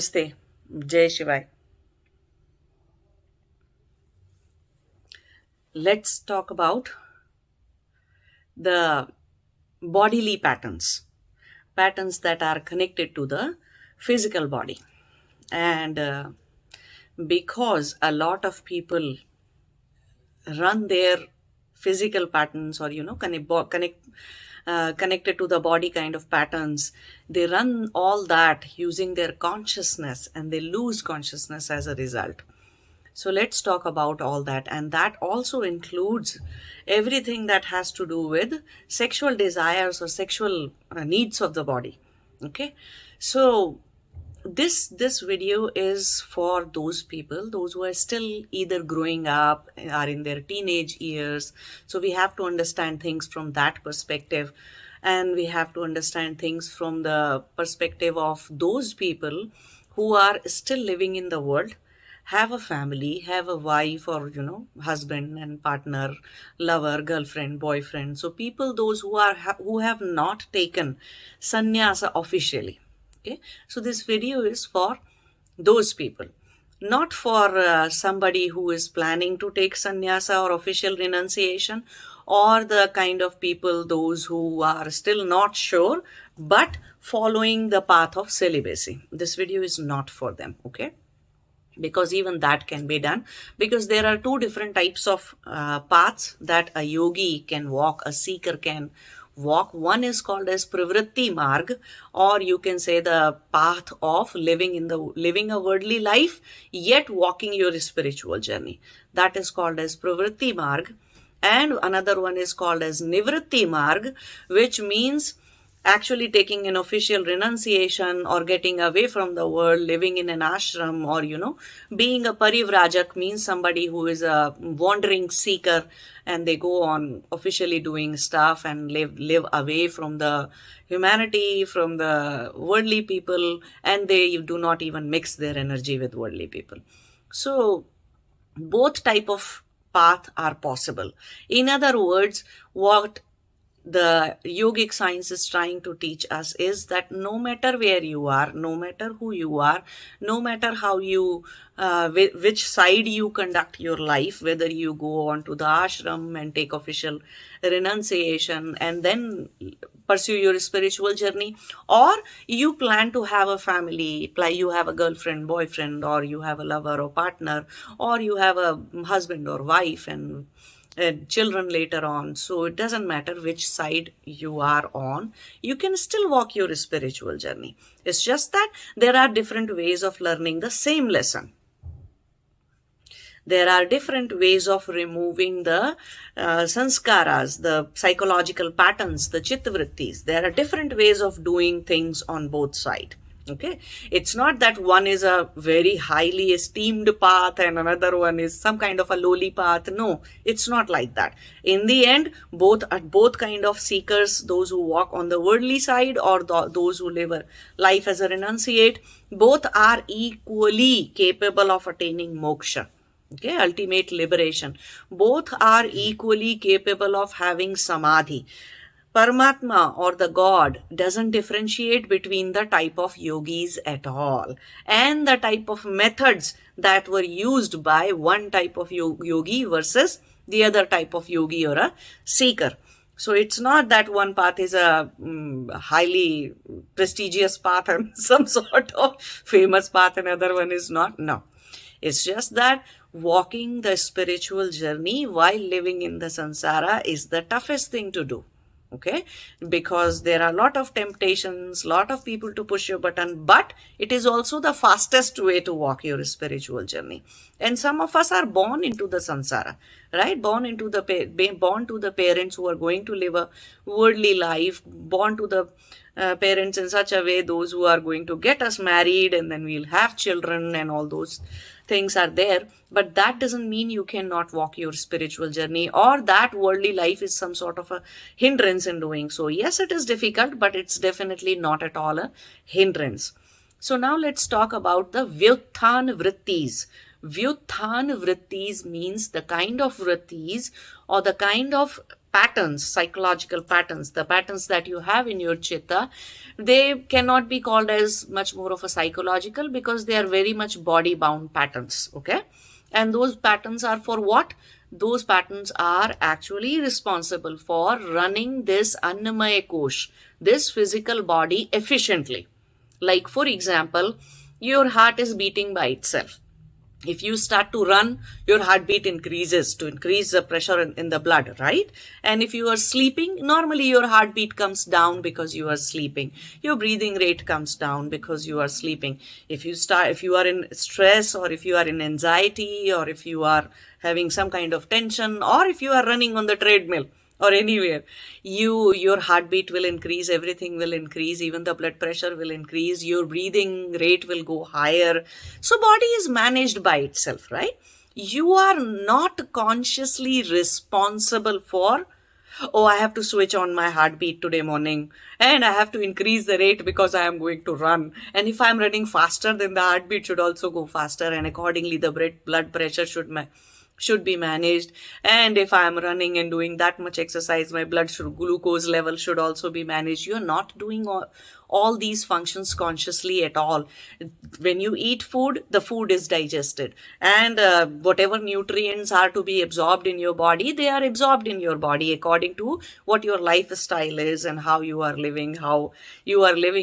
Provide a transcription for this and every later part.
Namaste. Jai Shivai. Let's talk about the bodily patterns that are connected to the physical body. And because a lot of people run their physical patterns, or connected to the body kind of patterns, they run all that using their consciousness, and they lose consciousness as a result. So let's talk about all that, and that also includes everything that has to do with sexual desires or sexual needs of the body. Okay, so this video is for those people, those who are still either growing up, are in their teenage years. So we have to understand things from that perspective, and we have to understand things from the perspective of those people who are still living in the world, have a family, have a wife, or husband and partner, lover, girlfriend, boyfriend. So people, those who have not taken sannyasa officially. Okay, so this video is for those people, not for somebody who is planning to take sannyasa or official renunciation, or the kind of people, those who are still not sure but following the path of celibacy. This video is not for them. Okay, because even that can be done, because there are two different types of paths that a yogi can walk, a seeker can walk. One is called as pravritti marg, or you can say the path of living a worldly life yet walking your spiritual journey. That is called as pravritti marg. And another one is called as nivritti marg, which means actually taking an official renunciation, or getting away from the world, living in an ashram, or being a parivrajak, means somebody who is a wandering seeker, and they go on officially doing stuff and live away from the humanity, from the worldly people, and they do not even mix their energy with worldly people. So both type of path are possible. In other words, what the yogic science is trying to teach us is that no matter where you are, no matter who you are, no matter how you which side you conduct your life, whether you go on to the ashram and take official renunciation and then pursue your spiritual journey, or you plan to have a family, you have a girlfriend, boyfriend, or you have a lover or partner, or you have a husband or wife and children later on. So it doesn't matter which side you are on, you can still walk your spiritual journey. It's just that there are different ways of learning the same lesson. There are different ways of removing the sanskaras, the psychological patterns, the chittavrittis. There are different ways of doing things on both sides. Okay, it's not that one is a very highly esteemed path and another one is some kind of a lowly path. No, it's not like that. In the end, both kind of seekers, those who walk on the worldly side or those who live a life as a renunciate, both are equally capable of attaining moksha. Okay, ultimate liberation. Both are equally capable of having samadhi. Paramatma, or the God, doesn't differentiate between the type of yogis at all, and the type of methods that were used by one type of yogi versus the other type of yogi or a seeker. So it's not that one path is a highly prestigious path and some sort of famous path, and another one is not. No, it's just that walking the spiritual journey while living in the samsara is the toughest thing to do. Okay, because there are a lot of temptations, lot of people to push your button, but it is also the fastest way to walk your spiritual journey. And some of us are born into the samsara, right? Born to the parents who are going to live a worldly life, born to the parents in such a way, those who are going to get us married and then we'll have children, and all those things are there. But that doesn't mean you cannot walk your spiritual journey, or that worldly life is some sort of a hindrance in doing so. Yes, it is difficult, but it's definitely not at all a hindrance. So now let's talk about the vyutthan vrittis. Vyutthan vrittis means the kind of vrittis or the kind of patterns, psychological patterns, the patterns that you have in your chitta, they cannot be called as much more of a psychological, because they are very much body bound patterns. Okay. And those patterns are for what? Those patterns are actually responsible for running this Annamaya Kosh, this physical body, efficiently. Like, for example, your heart is beating by itself. If you start to run, your heartbeat increases to increase the pressure in the blood, right? And if you are sleeping, normally your heartbeat comes down because you are sleeping. Your breathing rate comes down because you are sleeping. If you are in stress, or if you are in anxiety, or if you are having some kind of tension, or if you are running on the treadmill or anywhere, your heartbeat will increase, everything will increase, even the blood pressure will increase, your breathing rate will go higher. So body is managed by itself, right? You are not consciously responsible for, oh, I have to switch on my heartbeat today morning, and I have to increase the rate because I am going to run. And if I'm running faster, then the heartbeat should also go faster, and accordingly the blood pressure should be managed. And if I am running and doing that much exercise, my glucose level should also be managed. You're not doing all these functions consciously at all. When you eat food, the food is digested, and whatever nutrients are to be absorbed in your body, they are absorbed in your body according to what your lifestyle is and how you are living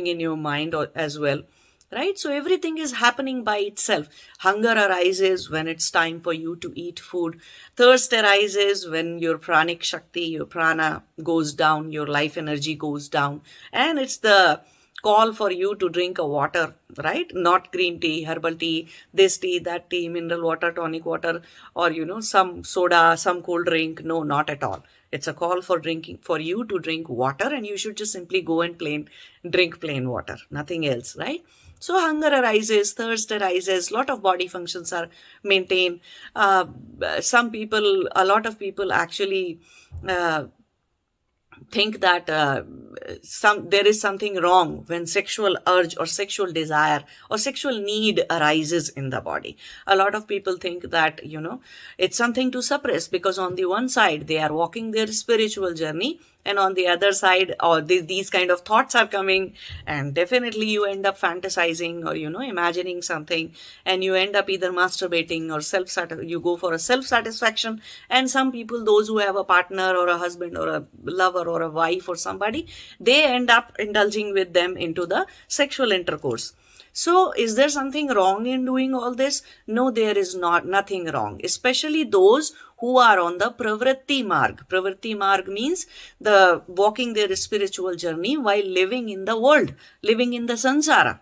in your mind as well. Right? So everything is happening by itself. Hunger arises when it's time for you to eat food. Thirst arises when your pranic shakti, your prana goes down, your life energy goes down. And it's the call for you to drink a water, right? Not green tea, herbal tea, this tea, that tea, mineral water, tonic water, or, some soda, some cold drink. No, not at all. It's a call for you to drink water, and you should just simply go and drink plain water, nothing else, right? So hunger arises, thirst arises, lot of body functions are maintained. A lot of people actually think that there is something wrong when sexual urge or sexual desire or sexual need arises in the body. A lot of people think that, it's something to suppress, because on the one side they are walking their spiritual journey, and on the other side, or these kind of thoughts are coming, and definitely you end up fantasizing or, imagining something, and you end up either masturbating or you go for a self-satisfaction. And some people, those who have a partner or a husband or a lover or a wife or somebody, they end up indulging with them into the sexual intercourse. So is there something wrong in doing all this? No, there is nothing wrong, especially those who are on the pravritti marg. Pravritti marg means the walking their spiritual journey while living in the world, living in the sansara.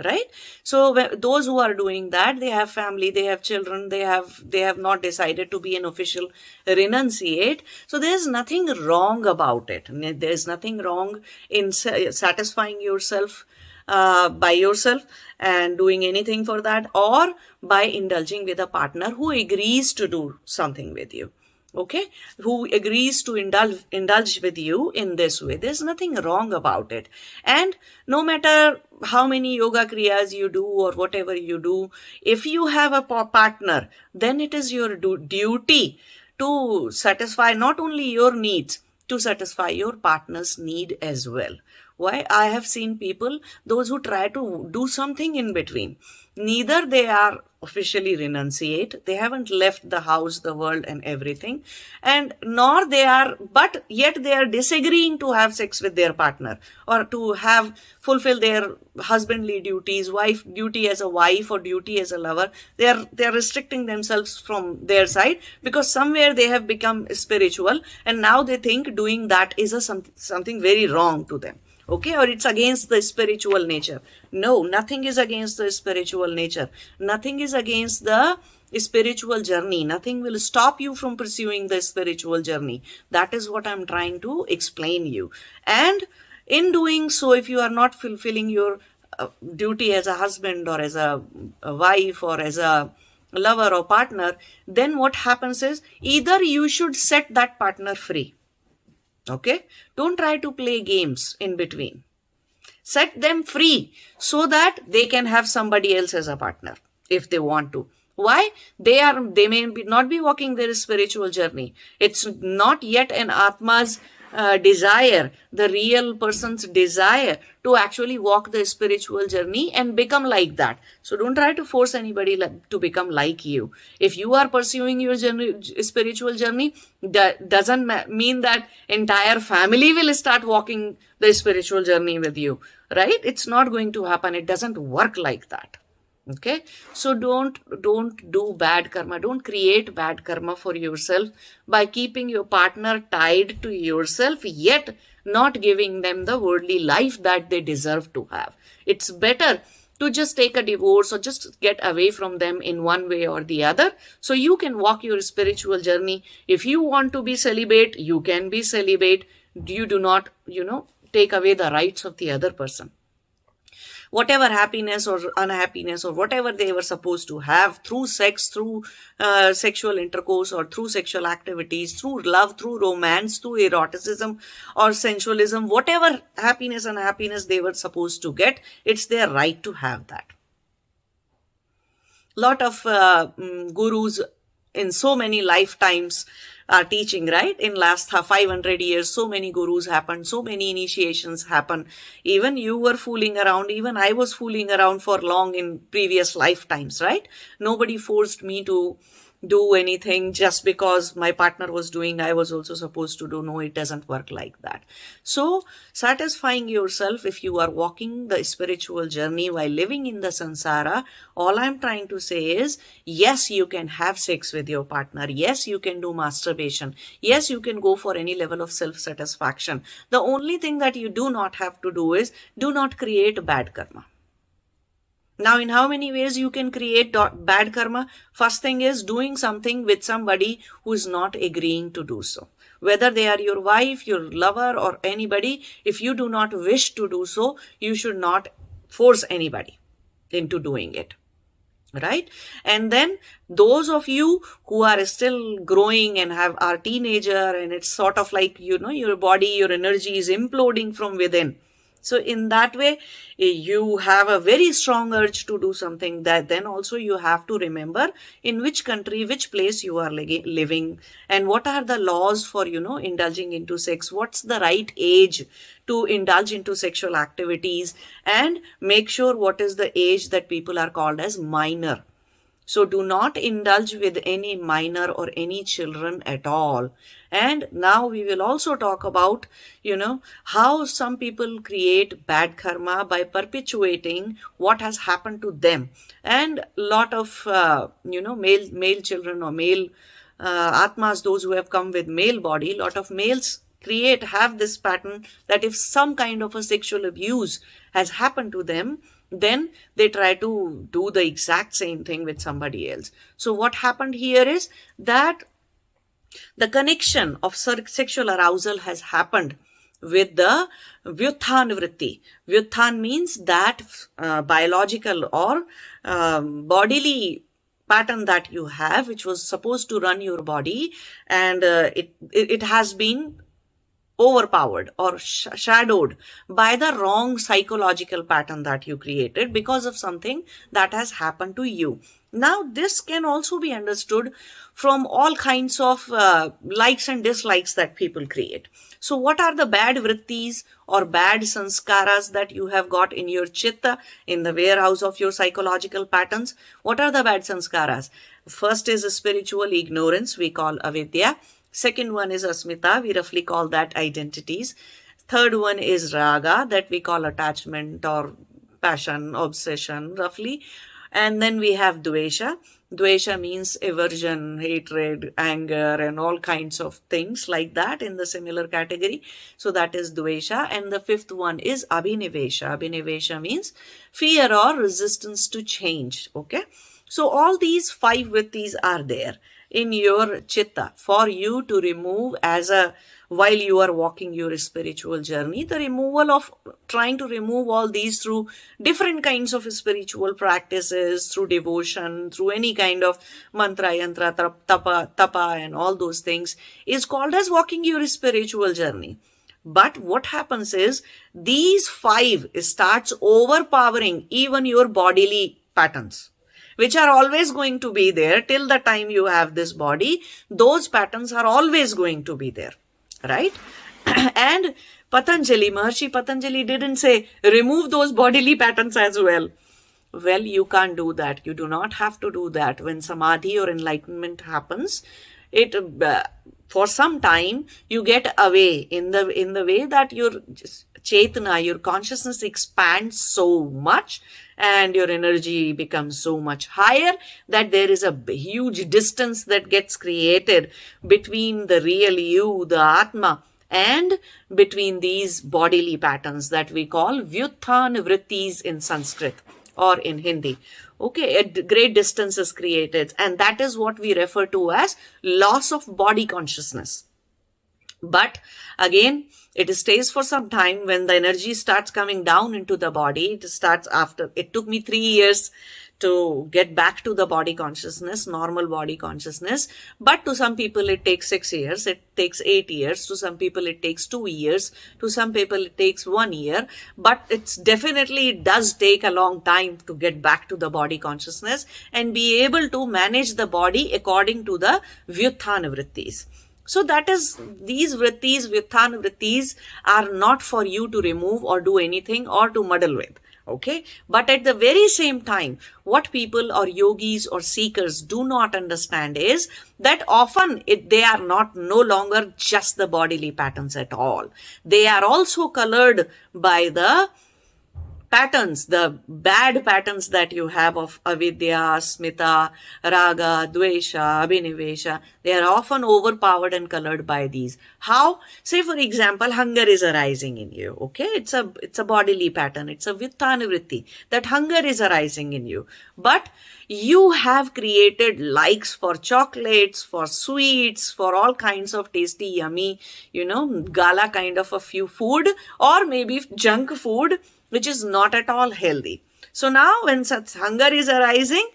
Right? So those who are doing that, they have family, they have children, they have not decided to be an official renunciate. So there's nothing wrong about it. There's nothing wrong in satisfying yourself by yourself and doing anything for that, or by indulging with a partner who agrees to do something with you. Okay, who agrees to indulge with you in this way. There's nothing wrong about it. And no matter how many yoga kriyas you do or whatever you do, if you have a partner, then it is your duty to satisfy not only your needs, to satisfy your partner's need as well. Why? I have seen people, those who try to do something in between. Neither they are officially renunciate, they haven't left the house, the world and everything, and but yet they are disagreeing to have sex with their partner, or to fulfill their husbandly duties, wife duty as a wife or duty as a lover. They are restricting themselves from their side, because somewhere they have become spiritual, and now they think doing that is something very wrong to them. Okay, or it's against the spiritual nature. No, nothing is against the spiritual nature. Nothing is against the spiritual journey. Nothing will stop you from pursuing the spiritual journey. That is what I'm trying to explain you. And in doing so, if you are not fulfilling your duty as a husband or as a wife or as a lover or partner, then what happens is, either you should set that partner free. Okay, don't try to play games in between. Set them free so that they can have somebody else as a partner if they want to. Why? They may not be walking their spiritual journey. It's not yet an Atma's desire, the real person's desire to actually walk the spiritual journey and become like that. So don't try to force anybody to become like you. If you are pursuing your spiritual journey, that doesn't mean that entire family will start walking the spiritual journey with you, right? It's not going to happen. It doesn't work like that. Okay, so don't do bad karma, don't create bad karma for yourself by keeping your partner tied to yourself, yet not giving them the worldly life that they deserve to have. It's better to just take a divorce or just get away from them in one way or the other, so you can walk your spiritual journey. If you want to be celibate, you can be celibate. You do not, take away the rights of the other person. Whatever happiness or unhappiness or whatever they were supposed to have through sex, through sexual intercourse, or through sexual activities, through love, through romance, through eroticism or sensualism, whatever happiness and unhappiness they were supposed to get, it's their right to have that. Lot of gurus in so many lifetimes are teaching, right? In last 500 years, so many gurus happened, so many initiations happened. Even you were fooling around, even I was fooling around for long in previous lifetimes, right? Nobody forced me to do anything just because my partner was doing, I was also supposed to do. No, it doesn't work like that. So satisfying yourself, if you are walking the spiritual journey while living in the samsara, all I'm trying to say is, yes, you can have sex with your partner. Yes, you can do masturbation. Yes, you can go for any level of self-satisfaction. The only thing that you do not have to do is, do not create bad karma. Now, in how many ways you can create bad karma? First thing is doing something with somebody who is not agreeing to do so. Whether they are your wife, your lover, or anybody, if you do not wish to do so, you should not force anybody into doing it. Right? And then those of you who are still growing and are teenager, and it's sort of like, your body, your energy is imploding from within. So in that way, you have a very strong urge to do something. That then also you have to remember in which country, which place you are living, and what are the laws for, indulging into sex. What's the right age to indulge into sexual activities, and make sure what is the age that people are called as minor. So do not indulge with any minor or any children at all. And now we will also talk about, how some people create bad karma by perpetuating what has happened to them. And lot of, male children or male atmas, those who have come with male body, lot of males have this pattern that if some kind of a sexual abuse has happened to them, then they try to do the exact same thing with somebody else. So what happened here is that the connection of sexual arousal has happened with the vyutthan vritti. Vyutthan means that biological or bodily pattern that you have, which was supposed to run your body, and it has been overpowered or shadowed by the wrong psychological pattern that you created because of something that has happened to you. Now, this can also be understood from all kinds of likes and dislikes that people create. So what are the bad vrittis or bad sanskaras that you have got in your chitta, in the warehouse of your psychological patterns? What are the bad sanskaras? First is spiritual ignorance, we call avidya. Second one is asmita, we roughly call that identities. Third one is raga, that we call attachment or passion, obsession, roughly. And then we have dvesha. Dvesha means aversion, hatred, anger, and all kinds of things like that in the similar category. So that is dvesha. And the fifth one is abhinivesha. Abhinivesha means fear or resistance to change. Okay. So all these 5 vrittis are there in your chitta for you to remove while you are walking your spiritual journey. The removal of trying to remove all these through different kinds of spiritual practices, through devotion, through any kind of mantra, yantra, tapa, and all those things is called as walking your spiritual journey. But what happens is these 5 starts overpowering even your bodily patterns. which are always going to be there till the time you have this body. Those patterns are always going to be there, right? And Maharishi Patanjali didn't say remove those bodily patterns as well. Well, you can't do that. You do not have to do that. When samadhi or enlightenment happens, it for some time you get away in the way that your chetana, your consciousness expands so much and your energy becomes so much higher that there is a huge distance that gets created between the real you, the Atma, and between these bodily patterns that we call vyutthan vrittis in Sanskrit or in Hindi. Okay, a great distance is created, and that is what we refer to as loss of body consciousness. But again, it stays for some time. When the energy starts coming down into the body, it took me 3 years to get back to the body consciousness, normal body consciousness. But to some people it takes 6 years, it takes 8 years, to some people it takes 2 years, to some people it takes 1 year. But it does take a long time to get back to the body consciousness and be able to manage the body according to the vyutthan vrittis. So that is, these vrittis, vyutthan vrittis, are not for you to remove or do anything or to muddle with. Okay, but at the very same time, what people or yogis or seekers do not understand is that often they are no longer just the bodily patterns at all. They are also colored by the patterns, the bad patterns that you have of avidya, smita, raga, dvesha, abhinivesha. They are often overpowered and colored by these. How? Say for example, hunger is arising in you. Okay, it's a bodily pattern. It's a vyuttana vritti. That hunger is arising in you. But you have created likes for chocolates, for sweets, for all kinds of tasty, yummy, gala kind of a few food, or maybe junk food, which is not at all healthy. So now when such hunger is arising,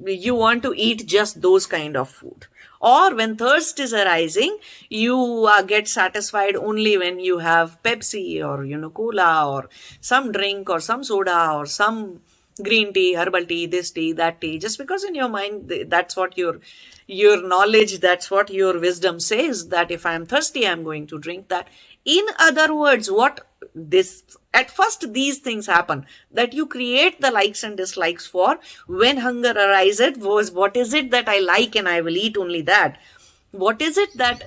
you want to eat just those kind of food. Or when thirst is arising, you get satisfied only when you have Pepsi or, cola or some drink or some soda or some green tea, herbal tea, this tea, that tea, just because in your mind, that's what your knowledge, that's what your wisdom says, that if I am thirsty, I am going to drink that. In other words, at first these things happen, that you create the likes and dislikes for. When hunger arises, what is it that I like and I will eat only that. What is it that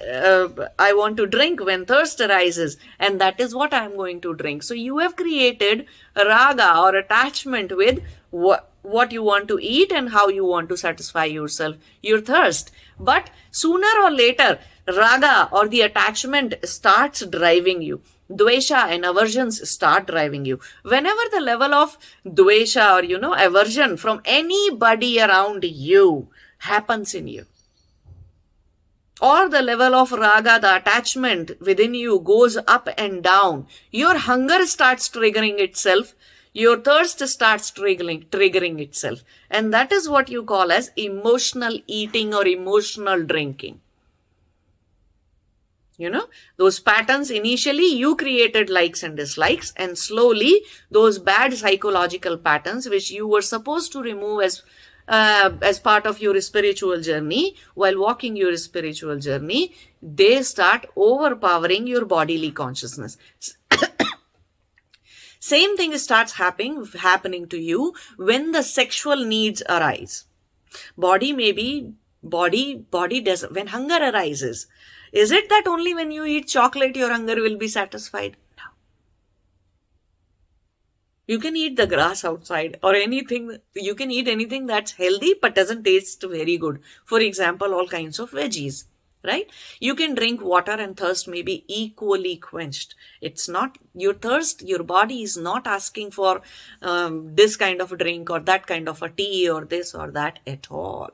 I want to drink when thirst arises, and that is what I am going to drink. So you have created raga or attachment with what you want to eat and how you want to satisfy yourself, your thirst. But sooner or later, raga or the attachment starts driving you. Dvesha and aversions start driving you. Whenever the level of dvesha or, aversion from anybody around you happens in you, or the level of raga, the attachment within you goes up and down, your hunger starts triggering itself, your thirst starts triggering itself. And that is what you call as emotional eating or emotional drinking. Those patterns, initially you created likes and dislikes, and slowly those bad psychological patterns which you were supposed to remove as part of your spiritual journey, while walking your spiritual journey, they start overpowering your bodily consciousness. Same thing starts happening to you when the sexual needs arise. Body does, when hunger arises, is it that only when you eat chocolate your hunger will be satisfied? No. You can eat the grass outside or anything. You can eat anything that's healthy but doesn't taste very good. For example, all kinds of veggies, right? You can drink water and thirst may be equally quenched. It's not your thirst. Your body is not asking for this kind of a drink or that kind of a tea or this or that at all.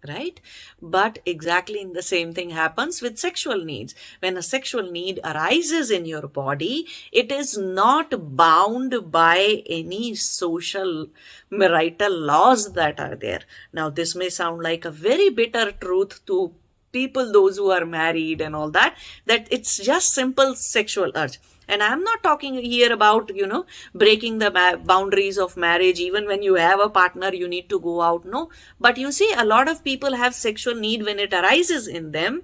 Right? But exactly the same thing happens with sexual needs. When a sexual need arises in your body, it is not bound by any social marital laws that are there. Now, this may sound like a very bitter truth to people, those who are married and all that it's just simple sexual urge. And I'm not talking here about, breaking the boundaries of marriage. Even when you have a partner, you need to go out. No. But you see, a lot of people have sexual need when it arises in them.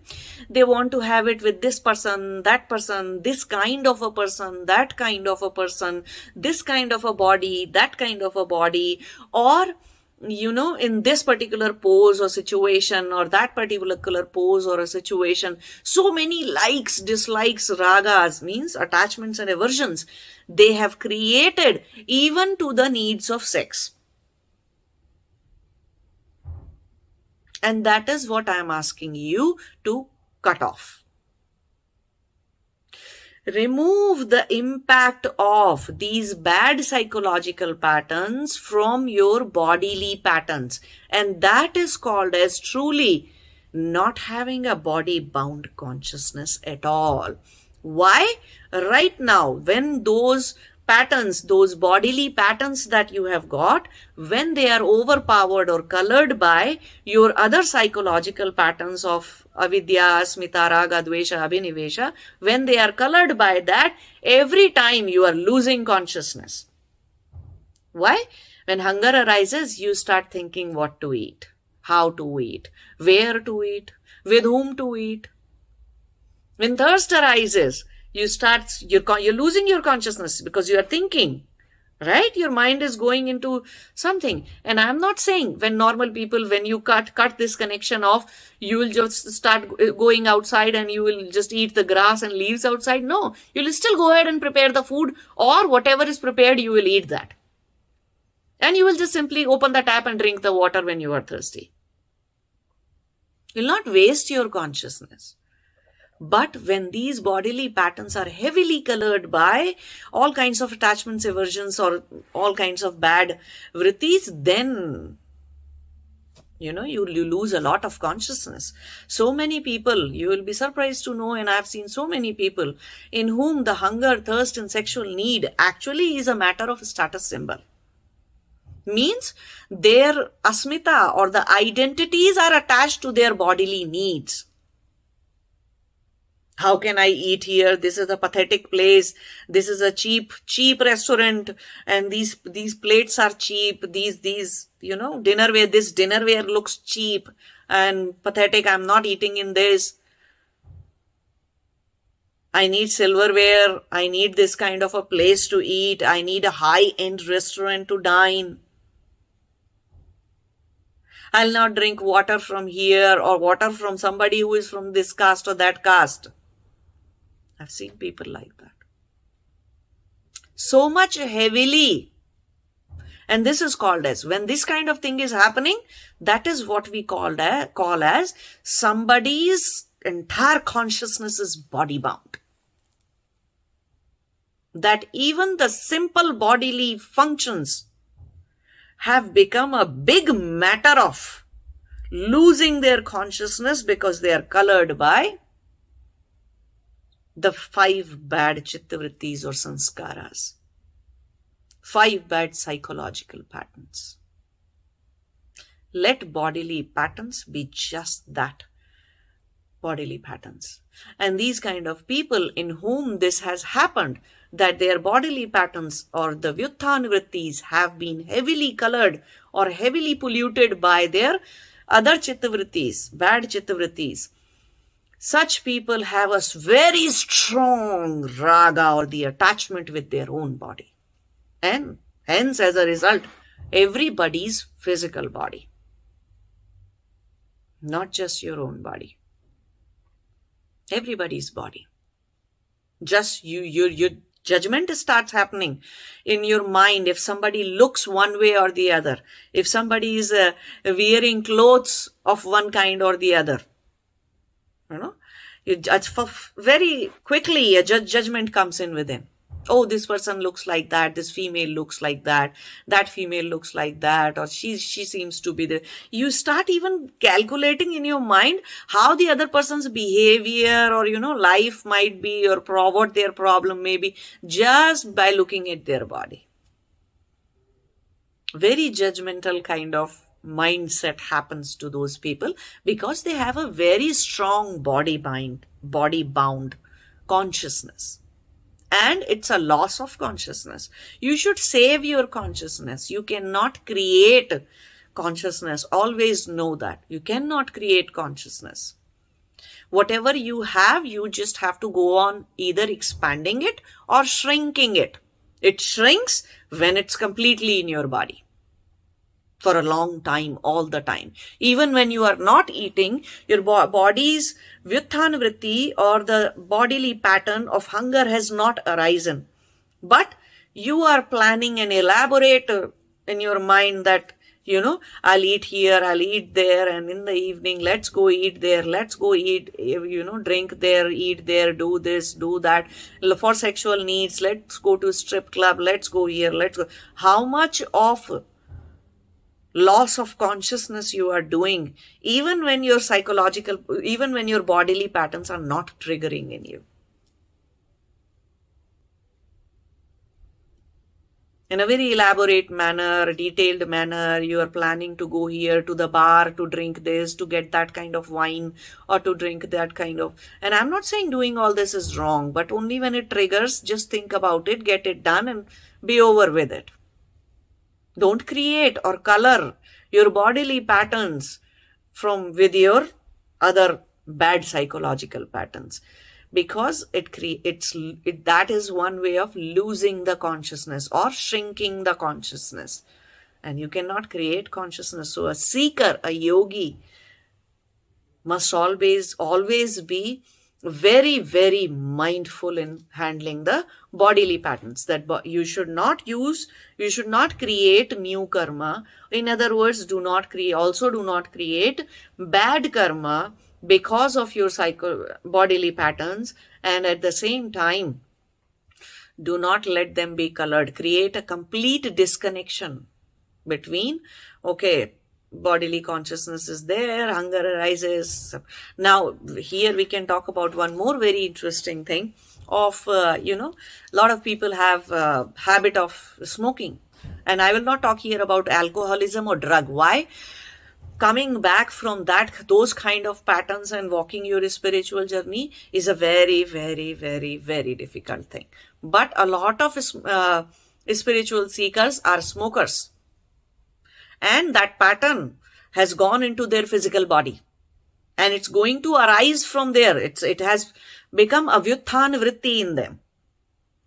They want to have it with this person, that person, this kind of a person, that kind of a person, this kind of a body, that kind of a body, or in this particular pose or situation, or that particular pose or a situation. So many likes, dislikes, ragas, means attachments and aversions, they have created even to the needs of sex. And that is what I am asking you to cut off. Remove the impact of these bad psychological patterns from your bodily patterns. And that is called as truly not having a body-bound consciousness at all. Why? Right now, when those patterns, those bodily patterns that you have got, when they are overpowered or colored by your other psychological patterns of avidya, asmita, raga, dvesha, abhinivesha, when they are colored by that, every time you are losing consciousness. Why? When hunger arises, you start thinking what to eat, how to eat, where to eat, with whom to eat. When thirst arises, you're losing your consciousness because you are thinking, right? Your mind is going into something. And I'm not saying when normal people, when you cut this connection off, you will just start going outside and you will just eat the grass and leaves outside. No, you'll still go ahead and prepare the food, or whatever is prepared, you will eat that. And you will just simply open the tap and drink the water when you are thirsty. You'll not waste your consciousness. But when these bodily patterns are heavily colored by all kinds of attachments, aversions, or all kinds of bad vrittis, then, you lose a lot of consciousness. So many people, you will be surprised to know, and I've seen so many people in whom the hunger, thirst, and sexual need actually is a matter of status symbol. Means their asmita or the identities are attached to their bodily needs. How can I eat here? This is a pathetic place. This is a cheap restaurant. And these plates are cheap. These, dinnerware, this dinnerware looks cheap and pathetic. I'm not eating in this. I need silverware. I need this kind of a place to eat. I need a high-end restaurant to dine. I'll not drink water from here or water from somebody who is from this caste or that caste. I've seen people like that. So much heavily. And this is called as, when this kind of thing is happening, that is what we call as somebody's entire consciousness is body bound. That even the simple bodily functions have become a big matter of losing their consciousness because they are colored by the 5 bad chittavrittis or sanskaras. 5 bad psychological patterns. Let bodily patterns be just that, bodily patterns. And these kind of people in whom this has happened, that their bodily patterns or the vyutthanvrittis have been heavily colored or heavily polluted by their other chittavrittis, bad chittavrittis, such people have a very strong raga or the attachment with their own body. And hence, as a result, everybody's physical body. Not just your own body. Everybody's body. Just your judgment starts happening in your mind if somebody looks one way or the other. If somebody is wearing clothes of one kind or the other. Very quickly a judgment comes in within. Oh, this person looks like that, this female looks like that female looks like that, or she seems to be there. You start even calculating in your mind how the other person's behavior or, life might be, or what their problem may be, just by looking at their body. Very judgmental kind of mindset happens to those people because they have a very strong body bound consciousness. and it's a loss of consciousness. You should save your consciousness. You cannot create consciousness. Always know that. You cannot create consciousness. Whatever you have, you just have to go on either expanding it or shrinking it. It shrinks when it's completely in your body for a long time, all the time. Even when you are not eating, your body's vyutthan vritti or the bodily pattern of hunger has not arisen. But you are planning and elaborate in your mind that, I'll eat here, I'll eat there, and in the evening, let's go eat there, let's go eat, drink there, eat there, do this, do that. For sexual needs, let's go to strip club, let's go here, let's go. How much of loss of consciousness you are doing, even when your bodily patterns are not triggering in you. In a very elaborate manner, detailed manner, you are planning to go here to the bar to drink this, to get that kind of wine, or to drink that kind of. And I'm not saying doing all this is wrong, but only when it triggers, just think about it, get it done, and be over with it. Don't create or color your bodily patterns with your other bad psychological patterns, because that is one way of losing the consciousness or shrinking the consciousness, and you cannot create consciousness. So a seeker, a yogi, must always be very, very mindful in handling the bodily patterns. That you should not create new karma. In other words, do not create bad karma because of your bodily patterns, and at the same time, do not let them be colored. Create a complete disconnection between, bodily consciousness is there, hunger arises. Now, here we can talk about one more very interesting thing of, a lot of people have a habit of smoking. And I will not talk here about alcoholism or drug. Why? Coming back from those kind of patterns and walking your spiritual journey is a very, very, very, very difficult thing. But a lot of spiritual seekers are smokers. And that pattern has gone into their physical body. And it's going to arise from there. It has become a vyutthan vritti in them.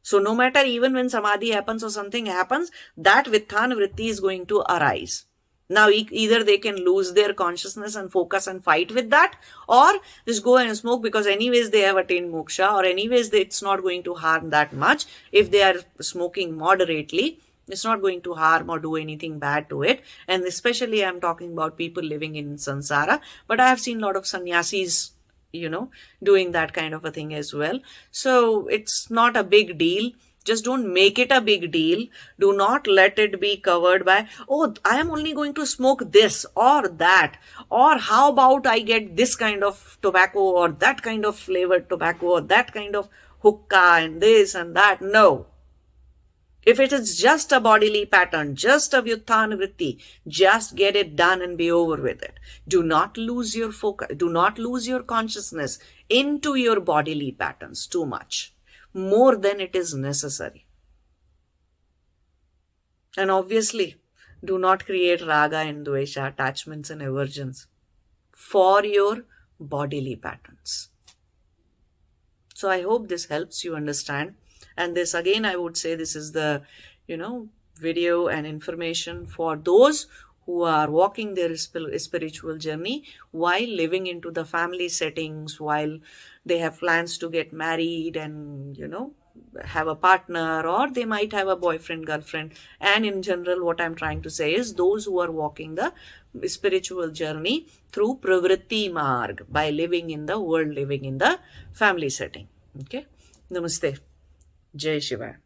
So no matter, even when samadhi happens or something happens, that vyutthan vritti is going to arise. Now, either they can lose their consciousness and focus and fight with that, or just go and smoke because anyways they have attained moksha, or anyways it's not going to harm that much. If they are smoking moderately, it's not going to harm or do anything bad to it. And especially I'm talking about people living in samsara, but I have seen a lot of sannyasis, doing that kind of a thing as well. So it's not a big deal. Just don't make it a big deal. Do not let it be covered by, I am only going to smoke this or that. Or how about I get this kind of tobacco or that kind of flavored tobacco or that kind of hookah and this and that. No. If it is just a bodily pattern, just a vyutthan vritti, just get it done and be over with it. Do not lose your focus. Do not lose your consciousness into your bodily patterns too much, more than it is necessary. And obviously, do not create raga and dvesha, attachments and aversions for your bodily patterns. So I hope this helps you understand. And this, again, I would say this is the, video and information for those who are walking their spiritual journey while living into the family settings, while they have plans to get married and, have a partner, or they might have a boyfriend, girlfriend. And in general, what I'm trying to say is those who are walking the spiritual journey through pravritti marg, by living in the world, living in the family setting. Okay. Namaste. Jai Shiva.